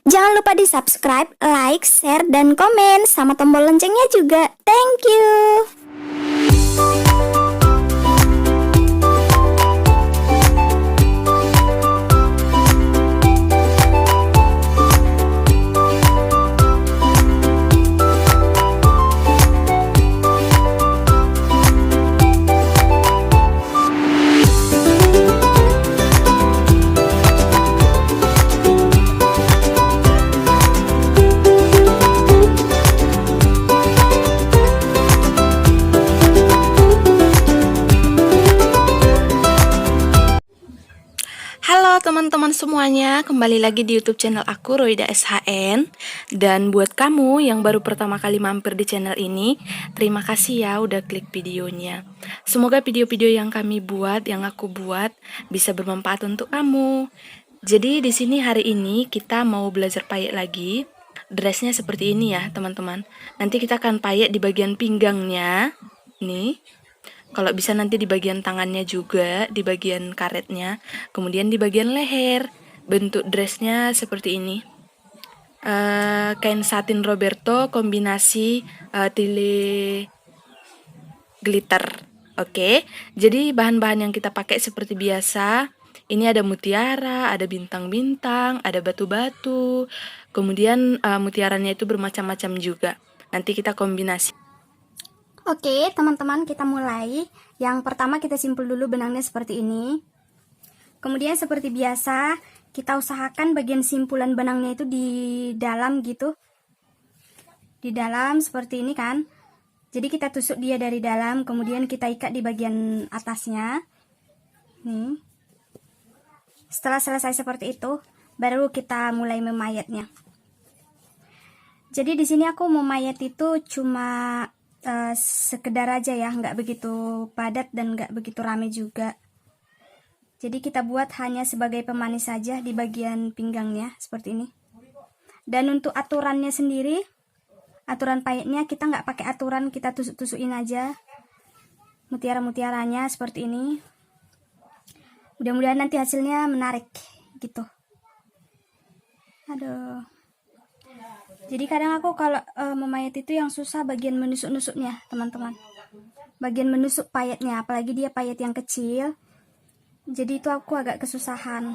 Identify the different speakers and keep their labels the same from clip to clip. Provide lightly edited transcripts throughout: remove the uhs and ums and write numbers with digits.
Speaker 1: Jangan lupa di subscribe, like, share, dan komen sama tombol loncengnya juga. Thank you.
Speaker 2: Halo teman-teman semuanya, kembali lagi di YouTube channel aku, Roida SHN. Dan buat kamu yang baru pertama kali mampir di channel ini, terima kasih ya udah klik videonya. Semoga video-video yang kami buat, yang aku buat, bisa bermanfaat untuk kamu. Jadi di sini hari ini kita mau belajar payet lagi. Dressnya seperti ini ya teman-teman. Nanti kita akan payet di bagian pinggangnya, nih. Kalau bisa nanti di bagian tangannya juga, di bagian karetnya, kemudian di bagian leher. Bentuk dressnya seperti ini. Kain satin Roberto kombinasi tile glitter. Oke, jadi bahan-bahan yang kita pakai seperti biasa. Ini ada mutiara, ada bintang-bintang, ada batu-batu. Kemudian mutiaranya itu bermacam-macam juga. Nanti kita kombinasi.
Speaker 1: Oke, teman-teman, kita mulai. Yang pertama kita simpul dulu benangnya seperti ini. Kemudian seperti biasa, kita usahakan bagian simpulan benangnya itu di dalam gitu. Di dalam seperti ini kan. Jadi kita tusuk dia dari dalam, kemudian kita ikat di bagian atasnya. Nih. Setelah selesai seperti itu, baru kita mulai memayatnya. Jadi di sini aku memayat itu cuma sekedar aja ya, nggak begitu padat dan nggak begitu rame juga. Jadi kita buat hanya sebagai pemanis saja di bagian pinggangnya seperti ini. Dan untuk aturannya sendiri, aturan payetnya kita nggak pakai aturan, kita tusuk-tusukin aja mutiara-mutiaranya seperti ini. Mudah-mudahan nanti hasilnya menarik gitu. Aduh. Jadi kadang aku kalau memayat itu yang susah bagian menusuk-nusuknya, teman-teman. Bagian menusuk payetnya, apalagi dia payet yang kecil. Jadi itu aku agak kesusahan.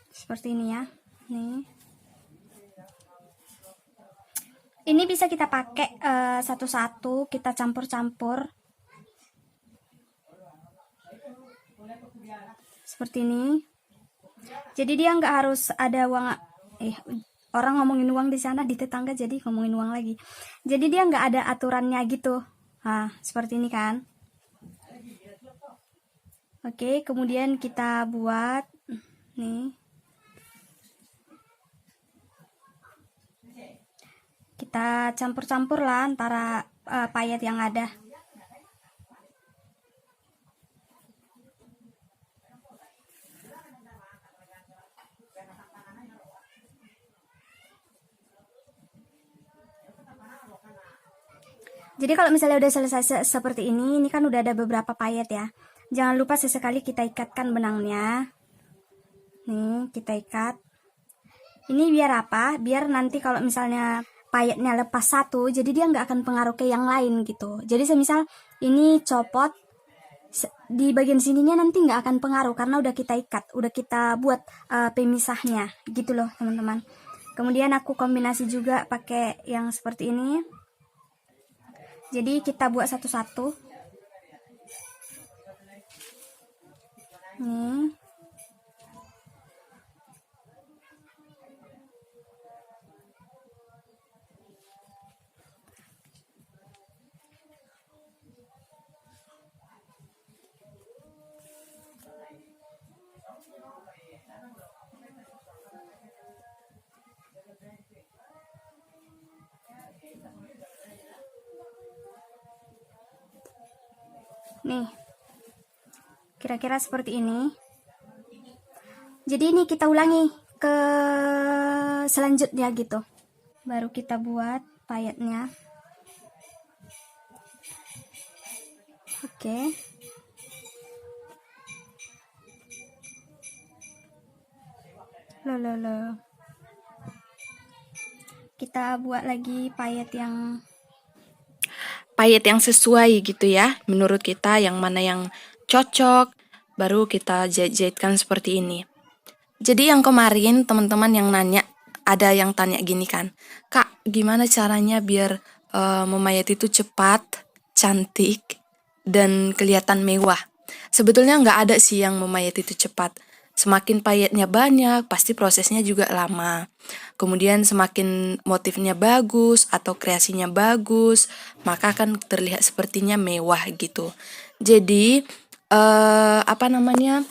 Speaker 1: Seperti ini ya. Nih. Ini bisa kita pakai satu-satu, kita campur-campur. Seperti ini. Jadi dia nggak harus ada uang, orang ngomongin uang di sana di tetangga, jadi ngomongin uang lagi. Jadi dia nggak ada aturannya gitu. Nah, seperti ini kan. Oke, kemudian kita buat nih. Kita campur-campur lah antara payet yang ada. Jadi kalau misalnya udah selesai seperti ini kan udah ada beberapa payet ya. Jangan lupa sesekali kita ikatkan benangnya. Nih, kita ikat. Ini biar apa? Biar nanti kalau misalnya payetnya lepas satu, jadi dia nggak akan pengaruh ke yang lain gitu. Jadi semisal ini copot, di bagian sininya nanti nggak akan pengaruh karena udah kita ikat, udah kita buat pemisahnya gitu loh teman-teman. Kemudian aku kombinasi juga pakai yang seperti ini. Jadi kita buat satu-satu. Nih. Nih, kira-kira seperti ini. Jadi ini kita ulangi ke selanjutnya gitu. Baru kita buat payetnya. Oke. Loh. Kita buat lagi
Speaker 2: payet yang sesuai gitu ya. Menurut kita yang mana yang cocok, baru kita jahit-jahitkan seperti ini. Jadi yang kemarin teman-teman yang nanya, ada yang tanya gini kan, Kak, gimana caranya biar memayat itu cepat, cantik, dan kelihatan mewah? Sebetulnya nggak ada sih yang memayat itu cepat. Semakin payetnya banyak, pasti prosesnya juga lama. Kemudian semakin motifnya bagus atau kreasinya bagus, maka akan terlihat sepertinya mewah gitu. Jadi, apa namanya?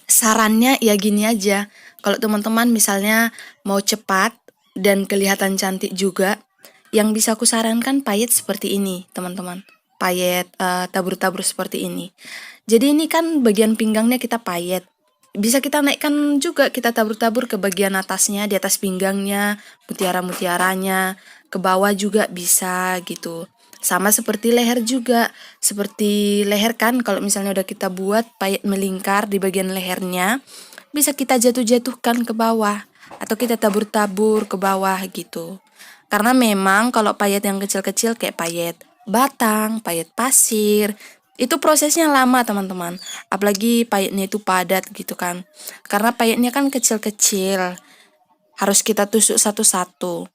Speaker 2: Sarannya ya gini aja. Kalau teman-teman misalnya mau cepat dan kelihatan cantik juga, yang bisa aku sarankan payet seperti ini, teman-teman. Payet tabur-tabur seperti ini. Jadi ini kan bagian pinggangnya kita payet. Bisa kita naikkan juga, kita tabur-tabur ke bagian atasnya, di atas pinggangnya, mutiara-mutiaranya, ke bawah juga bisa gitu. Sama seperti leher juga. Seperti leher kan, kalau misalnya udah kita buat payet melingkar di bagian lehernya, bisa kita jatuh-jatuhkan ke bawah atau kita tabur-tabur ke bawah gitu. Karena memang kalau payet yang kecil-kecil kayak payet batang, payet pasir, itu prosesnya lama teman-teman. Apalagi payetnya itu padat gitu kan. Karena payetnya kan kecil-kecil, harus kita tusuk satu-satu.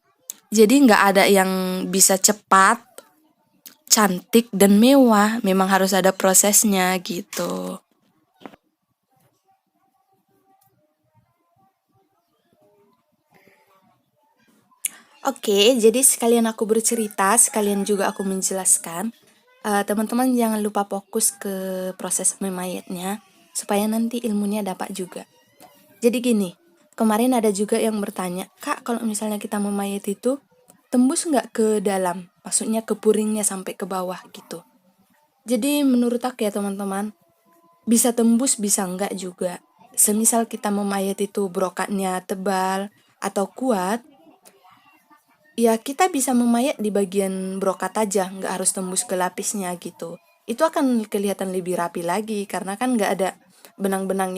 Speaker 2: Jadi nggak ada yang bisa cepat, cantik, dan mewah. Memang harus ada prosesnya gitu. Oke, jadi sekalian aku bercerita, sekalian juga aku menjelaskan. Teman-teman jangan lupa fokus ke proses memayatnya, supaya nanti ilmunya dapat juga. Jadi gini, kemarin ada juga yang bertanya, Kak, kalau misalnya kita memayat itu, tembus nggak ke dalam? Maksudnya ke puringnya sampai ke bawah gitu. Jadi menurut aku ya teman-teman, bisa tembus bisa enggak juga. Semisal kita memayat itu brokatnya tebal atau kuat, ya kita bisa memayat di bagian brokat aja, nggak harus tembus ke lapisnya gitu. Itu akan kelihatan lebih rapi lagi karena kan nggak ada benang-benang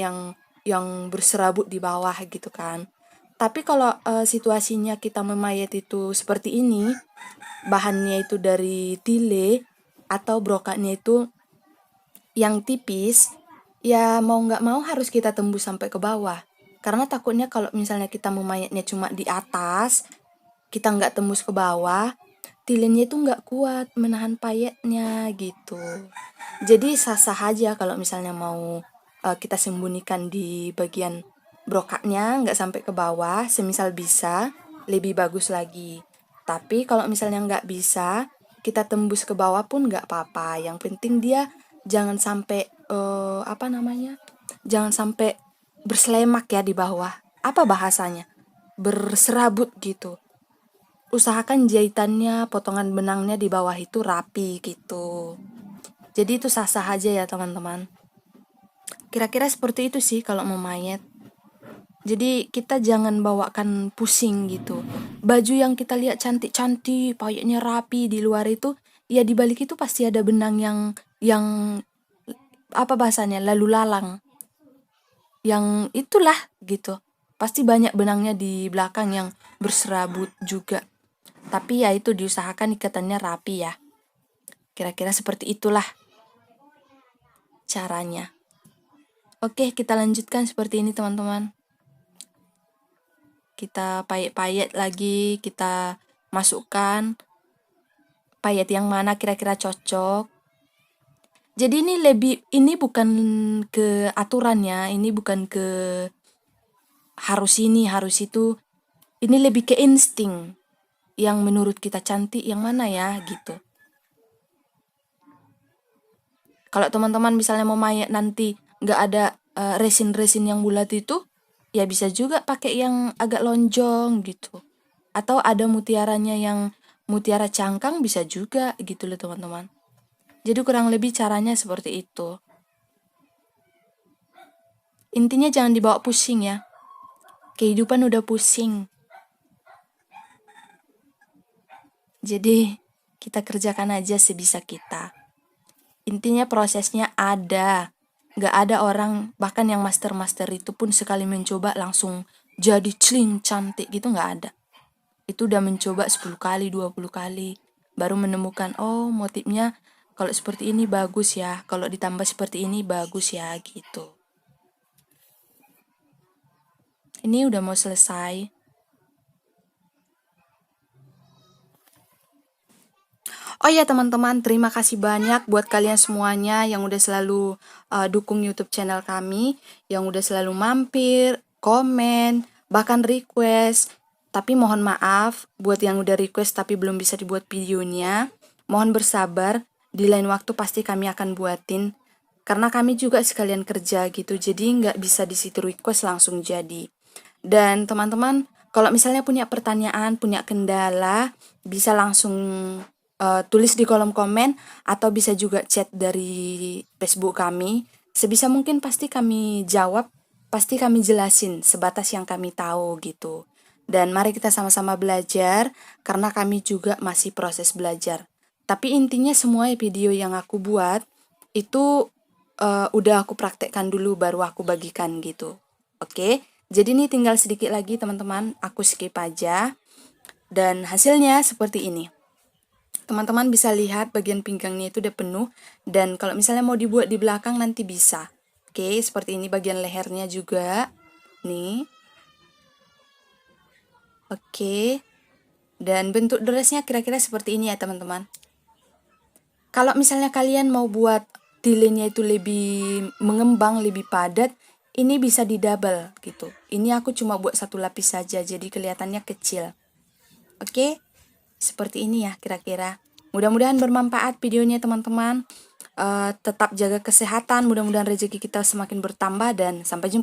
Speaker 2: yang berserabut di bawah gitu kan. Tapi kalau situasinya kita memayat itu seperti ini, bahannya itu dari tile atau brokatnya itu yang tipis, ya mau nggak mau harus kita tembus sampai ke bawah. Karena takutnya kalau misalnya kita memayatnya cuma di atas, kita nggak tembus ke bawah, tilennya itu nggak kuat menahan payetnya gitu. Jadi sah-sah aja kalau misalnya mau kita sembunyikan di bagian brokatnya nggak sampai ke bawah, semisal bisa lebih bagus lagi. Tapi kalau misalnya nggak bisa, kita tembus ke bawah pun nggak apa-apa. Yang penting dia jangan sampai apa namanya? Jangan sampai berselemak ya di bawah. Apa bahasanya? Berserabut gitu. Usahakan jahitannya, potongan benangnya di bawah itu rapi gitu. Jadi itu sah-sah aja ya teman-teman. Kira-kira seperti itu sih kalau mau mayat. Jadi kita jangan bawakan pusing gitu. Baju yang kita lihat cantik-cantik, payetnya rapi di luar itu, ya di balik itu pasti ada benang yang apa bahasanya, lalu lalang. Yang itulah gitu. Pasti banyak benangnya di belakang yang berserabut juga. Tapi ya itu diusahakan ikatannya rapi ya. Kira-kira seperti itulah caranya. Oke, kita lanjutkan seperti ini teman-teman. Kita payet-payet lagi, kita masukkan payet yang mana kira-kira cocok. Jadi ini bukan ke aturannya, ini bukan ke harus ini, harus itu. Ini lebih ke insting. Yang menurut kita cantik yang mana ya gitu. Kalau teman-teman misalnya mau mayat nanti nggak ada resin-resin yang bulat itu, ya bisa juga pakai yang agak lonjong gitu. Atau ada mutiaranya yang mutiara cangkang bisa juga gitu loh teman-teman. Jadi kurang lebih caranya seperti itu. Intinya jangan dibawa pusing ya. Kehidupan udah pusing. Jadi kita kerjakan aja sebisa kita. Intinya prosesnya ada. Gak ada orang, bahkan yang master-master itu pun sekali mencoba langsung jadi clean cantik gitu, nggak ada. Itu udah mencoba 10 kali 20 kali baru menemukan, oh motifnya kalau seperti ini bagus ya, kalau ditambah seperti ini bagus ya gitu. Ini udah mau selesai. Oh ya teman-teman, terima kasih banyak buat kalian semuanya yang udah selalu dukung YouTube channel kami, yang udah selalu mampir, komen, bahkan request. Tapi mohon maaf buat yang udah request tapi belum bisa dibuat videonya. Mohon bersabar, di lain waktu pasti kami akan buatin. Karena kami juga sekalian kerja gitu, jadi nggak bisa di situ request langsung jadi. Dan teman-teman, kalau misalnya punya pertanyaan, punya kendala, bisa langsung tulis di kolom komen atau bisa juga chat dari Facebook kami. Sebisa mungkin pasti kami jawab, pasti kami jelasin sebatas yang kami tahu gitu. Dan mari kita sama-sama belajar karena kami juga masih proses belajar. Tapi intinya semua video yang aku buat itu udah aku praktekkan dulu baru aku bagikan gitu. Oke, jadi ini tinggal sedikit lagi teman-teman, aku skip aja. Dan hasilnya seperti ini. Teman-teman bisa lihat bagian pinggangnya itu udah penuh. Dan kalau misalnya mau dibuat di belakang nanti bisa. Oke, seperti ini bagian lehernya juga. Nih. Oke. Dan bentuk dressnya kira-kira seperti ini ya teman-teman. Kalau misalnya kalian mau buat tilennya itu lebih mengembang, lebih padat, ini bisa di double gitu. Ini aku cuma buat satu lapis saja, jadi kelihatannya kecil. Oke, seperti ini ya kira-kira. Mudah-mudahan bermanfaat videonya teman-teman. Tetap jaga kesehatan, mudah-mudahan rezeki kita semakin bertambah dan sampai jumpa.